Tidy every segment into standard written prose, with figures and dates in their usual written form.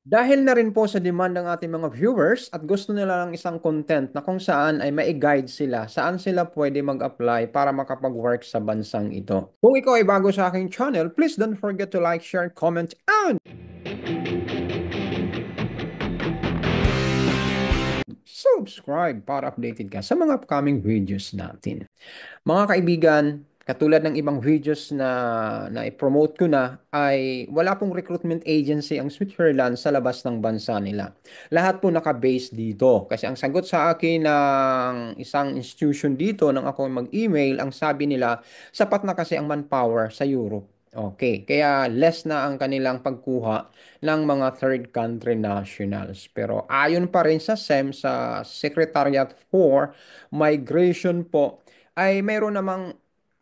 Dahil na rin po sa demand ng ating mga viewers at gusto nila ng isang content na kung saan ay mai-guide sila saan sila pwede mag-apply para makapag-work sa bansang ito. Kung ikaw ay bago sa aking channel, please don't forget to like, share, comment, and subscribe para updated ka sa mga upcoming videos natin. Mga kaibigan, katulad ng ibang videos na i-promote ko na, ay wala pong recruitment agency ang Switzerland sa labas ng bansa nila. Lahat po naka-base dito. Kasi ang sagot sa akin ng isang institution dito nang ako mag-email, ang sabi nila, sapat na kasi ang manpower sa Europe. Okay, kaya less na ang kanilang pagkuha ng mga third country nationals. Pero ayon pa rin sa SEM, sa Secretariat for Migration po, ay mayroon namang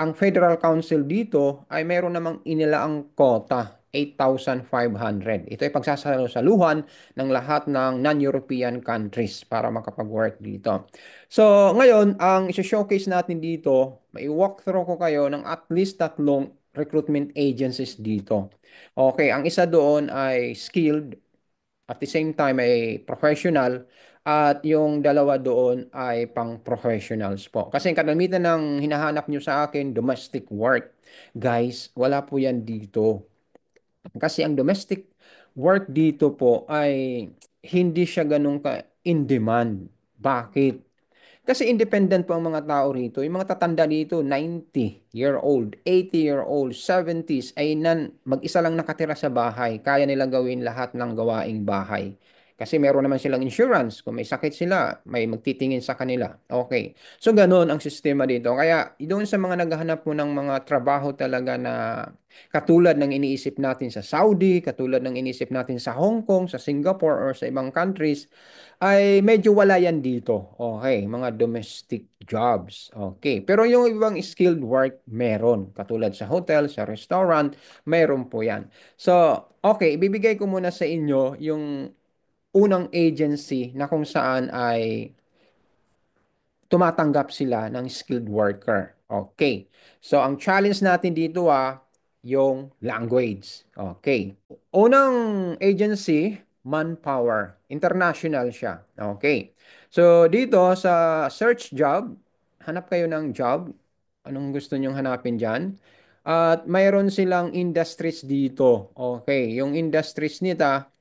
ang Federal Council dito ay mayroon namang inilaang quota, 8,500. Ito ay pagsasaluhan ng lahat ng non-European countries para makapag-work dito. So, ngayon, ang isi-showcase natin dito, may walkthrough ko kayo ng at least tatlong recruitment agencies dito. Okay, ang isa doon ay skilled, at the same time ay professional, at yung dalawa doon ay pang professionals po. Kasi kadamitan ng hinahanap nyo sa akin, domestic work. Guys, wala po yan dito. Kasi ang domestic work dito po ay hindi siya ganun ka in demand. Bakit? Kasi independent po ang mga tao rito. Yung mga tatanda dito, 90-year-old, 80-year-old, 70s, ay mag-isa lang nakatira sa bahay. Kaya nilang gawin lahat ng gawaing bahay. Kasi meron naman silang insurance. Kung may sakit sila, may magtitingin sa kanila. Okay. So, ganun ang sistema dito. Kaya, doon sa mga naghahanap po ng mga trabaho talaga na katulad ng iniisip natin sa Saudi, katulad ng iniisip natin sa Hong Kong, sa Singapore, or sa ibang countries, ay medyo wala yan dito. Okay, mga domestic jobs. Okay, pero yung ibang skilled work, meron. Katulad sa hotel, sa restaurant, meron po yan. So, okay, ibibigay ko muna sa inyo yung unang agency na kung saan ay tumatanggap sila ng skilled worker. Okay. So, ang challenge natin dito yung language. Okay. Unang agency, Manpower. International siya. Okay. So, dito sa search job, hanap kayo ng job. Anong gusto nyong hanapin dyan? At mayroon silang industries dito. Okay. Yung industries nita,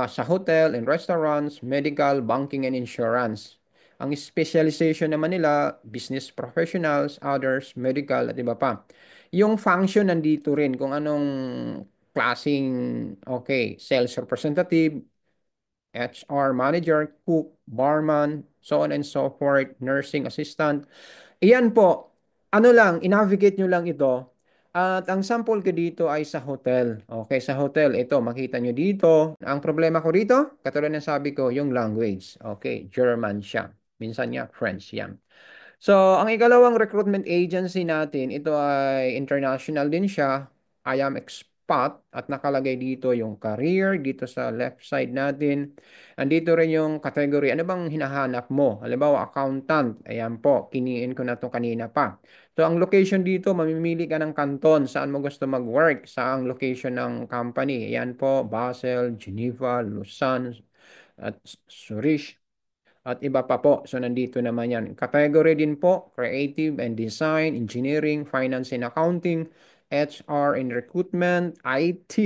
sa hotel and restaurants, medical, banking, and insurance. Ang specialization naman nila, business professionals, others, medical, at iba pa. Yung function nandito rin, kung anong klaseng, okay, sales representative, HR manager, cook, barman, so on and so forth, nursing assistant. Iyan po, ano lang, i-navigate nyo lang ito. At ang sample ko dito ay sa hotel. Okay, sa hotel, ito, makita nyo dito. Ang problema ko dito, katulad ng sabi ko, yung language. Okay, German siya. Minsan niya, French yan. So, ang ikalawang recruitment agency natin, ito ay international din siya. I am expat at nakalagay dito yung career dito sa left side natin. Andito rin yung category. Ano bang hinahanap mo? Halimbawa, accountant. Ayan po, kiniin ko na to kanina pa. So, ang location dito, mamimili ka ng kanton. Saan mo gusto mag-work? Saang location ng company? Ayan po, Basel, Geneva, Lausanne, at Zurich at iba pa po. So, nandito naman yan. Category din po, creative and design, engineering, finance and accounting, HR and recruitment, IT,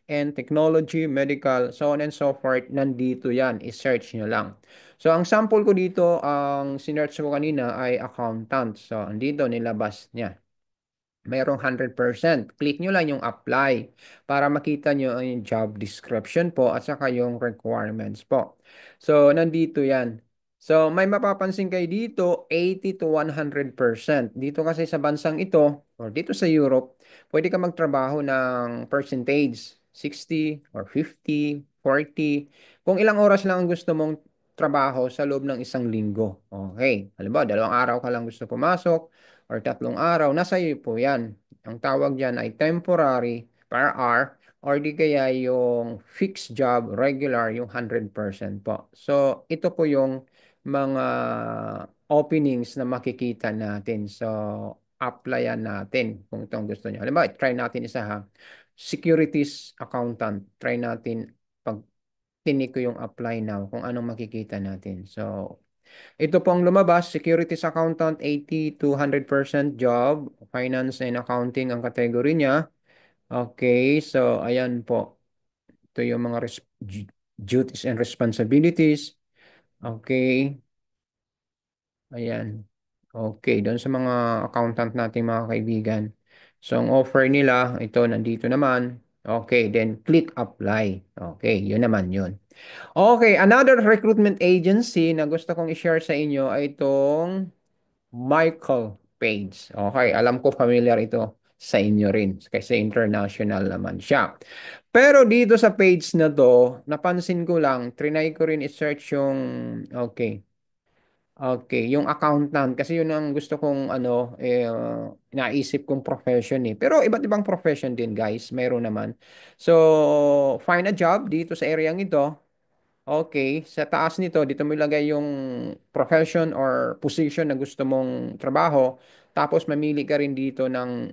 and technology, medical, so on and so forth. Nandito yan. I-search nyo lang. So, ang sample ko dito, ang sinearch ko kanina ay accountant. So, andito nilabas niya. Mayroong 100%. Click nyo lang yung apply para makita nyo yung job description po at saka yung requirements po. So, nandito yan. So, may mapapansin kayo dito, 80 to 100%. Dito kasi sa bansang ito, or dito sa Europe, pwede ka magtrabaho ng percentage, 60 or 50, 40. Kung ilang oras lang ang gusto mong trabaho sa loob ng isang linggo. Okay. Halimbawa, 2 araw ka lang gusto pumasok, or 3 araw, nasa iyo po yan. Ang tawag dyan ay temporary per hour or di kaya yung fixed job, regular, yung 100% po. So, ito po yung mga openings na makikita natin. So, applyan natin kung itong gusto nyo. Halimbawa, try natin isa ha. Securities accountant. Try natin pag tinik ko yung apply now kung anong makikita natin. So, ito pong lumabas, securities accountant, 80 to 100% job, finance and accounting ang category niya. Okay, so ayan po. Ito yung mga duties and responsibilities. Okay, ayan. Okay, doon sa mga accountant nating mga kaibigan. So, ang offer nila, ito, nandito naman. Okay, then click apply. Okay, yun naman yun. Okay, another recruitment agency na gusto kong i-share sa inyo ay itong Michael Page. Okay, alam ko familiar ito sa inyo rin kasi international naman siya. Pero dito sa page na to, napansin ko lang, trinay ko rin i-search yung, okay, okay, yung accountant kasi yun ang gusto kong naisip kong profession eh. Pero iba't ibang profession din guys, mayroon naman. So, find a job dito sa area ito. Okay, sa taas nito, dito mo ilagay yung profession or position na gusto mong trabaho. Tapos mamili ka rin dito ng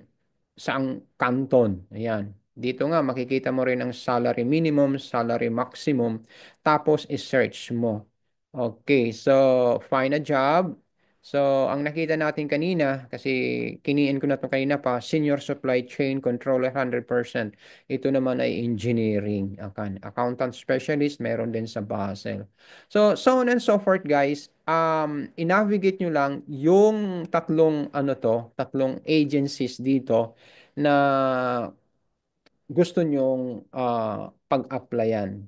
saang kanton. Ayan. Dito nga makikita mo rin ang salary minimum, salary maximum. Tapos i-search mo. Okay, so find a job. So ang nakita natin kanina, kasi kiniin ko na ito kanina pa, senior supply chain controller 100%. Ito naman ay engineering. Accountant specialist, meron din sa Basel. So on and so forth guys. I-navigate nyo lang yung tatlong agencies dito na gusto nyong pag-applyan.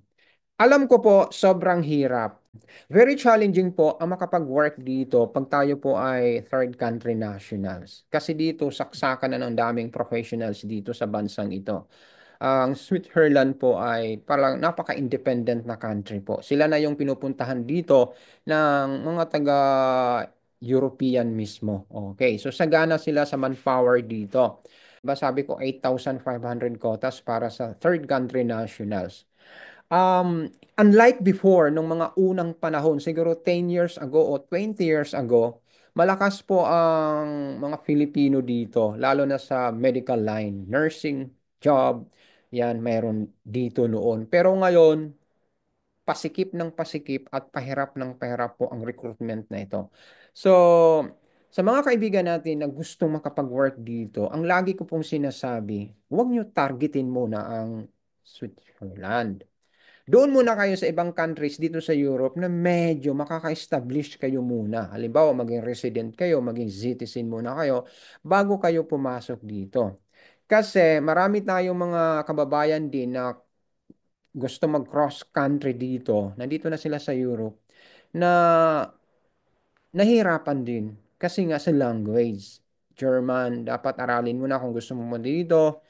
Alam ko po, sobrang hirap. Very challenging po ang makapag-work dito pag tayo po ay third country nationals. Kasi dito, saksakan na ng daming professionals dito sa bansang ito. Ang Switzerland po ay parang napaka-independent na country po. Sila na yung pinupuntahan dito ng mga taga-European mismo. Okay, so sagana sila sa manpower dito. Diba sabi ko 8,500 quotas para sa third country nationals. Unlike before, nung mga unang panahon, siguro 10 years ago o 20 years ago, malakas po ang mga Filipino dito, lalo na sa medical line, nursing job, yan, mayroon dito noon. Pero ngayon, pasikip ng pasikip at pahirap ng pahirap po ang recruitment na ito. So, sa mga kaibigan natin na gustong makapag-work dito, ang lagi ko pong sinasabi, huwag nyo targetin muna ang Switzerland. Doon muna kayo sa ibang countries dito sa Europe na medyo makaka-establish kayo muna. Halimbawa, maging resident kayo, maging citizen muna kayo bago kayo pumasok dito. Kasi marami tayong mga kababayan din na gusto mag-cross country dito. Nandito na sila sa Europe na nahirapan din kasi nga sa language. German, dapat aralin mo na kung gusto mo dito,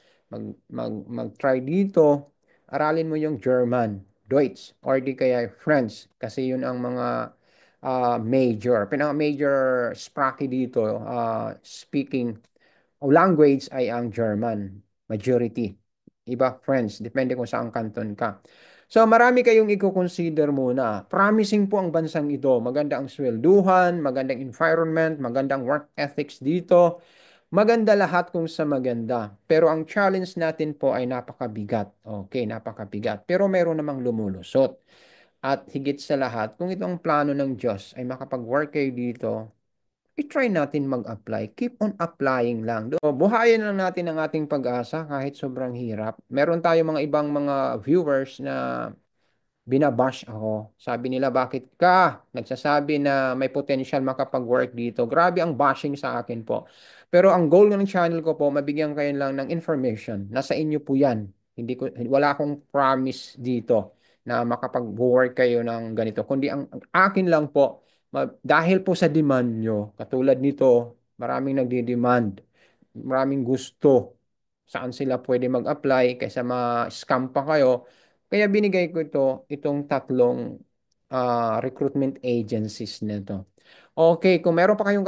mag-try dito, aralin mo yung German, Deutsch, or di kaya French, kasi yun ang mga major. Pinaka-major sprake dito, speaking o language ay ang German, majority. Iba, French, depende kung saan kanton ka. So marami kayong i-consider muna. Promising po ang bansang ito. Maganda ang swelduhan, magandang environment, magandang work ethics dito. Maganda lahat kung sa maganda. Pero ang challenge natin po ay napakabigat. Okay, napakabigat. Pero meron namang lumulusot. At higit sa lahat, kung itong plano ng Diyos ay makapag-work kayo dito, i-try natin mag-apply. Keep on applying lang. Buhayin lang natin ang ating pag-asa kahit sobrang hirap. Meron tayo mga ibang mga viewers na binabash ako. Sabi nila, bakit ka nagsasabi na may potential makapag-work dito? Grabe ang bashing sa akin po. Pero ang goal ng channel ko po, mabigyan kayo lang ng information. Nasa inyo po yan. Wala akong promise dito na makapag-work kayo ng ganito. Kundi ang akin lang po, dahil po sa demand nyo, katulad nito, maraming nagdi-demand, maraming gusto saan sila pwede mag-apply kaysa ma-scam pa kayo. Kaya binigay ko itong tatlong recruitment agencies nito. Okay, kung meron pa kayong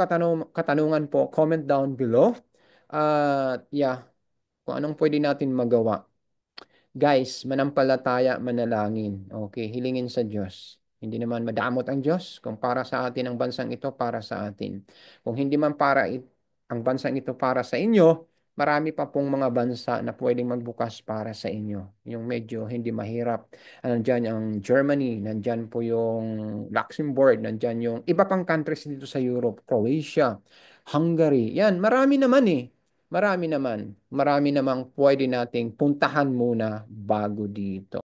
katanungan po, comment down below. At yeah, kung anong pwede natin magawa. Guys, manampalataya, manalangin. Okay, hilingin sa Diyos. Hindi naman madamot ang Diyos. Kung para sa atin ang bansang ito, para sa atin. Kung hindi man ang bansang ito para sa inyo, marami pa pong mga bansa na pwedeng magbukas para sa inyo. Yung medyo hindi mahirap. Nandyan ang Germany, nandyan po yung Luxembourg, nandyan yung iba pang countries dito sa Europe, Croatia, Hungary. Yan, marami naman eh. Marami naman. Marami namang pwede nating puntahan muna bago dito.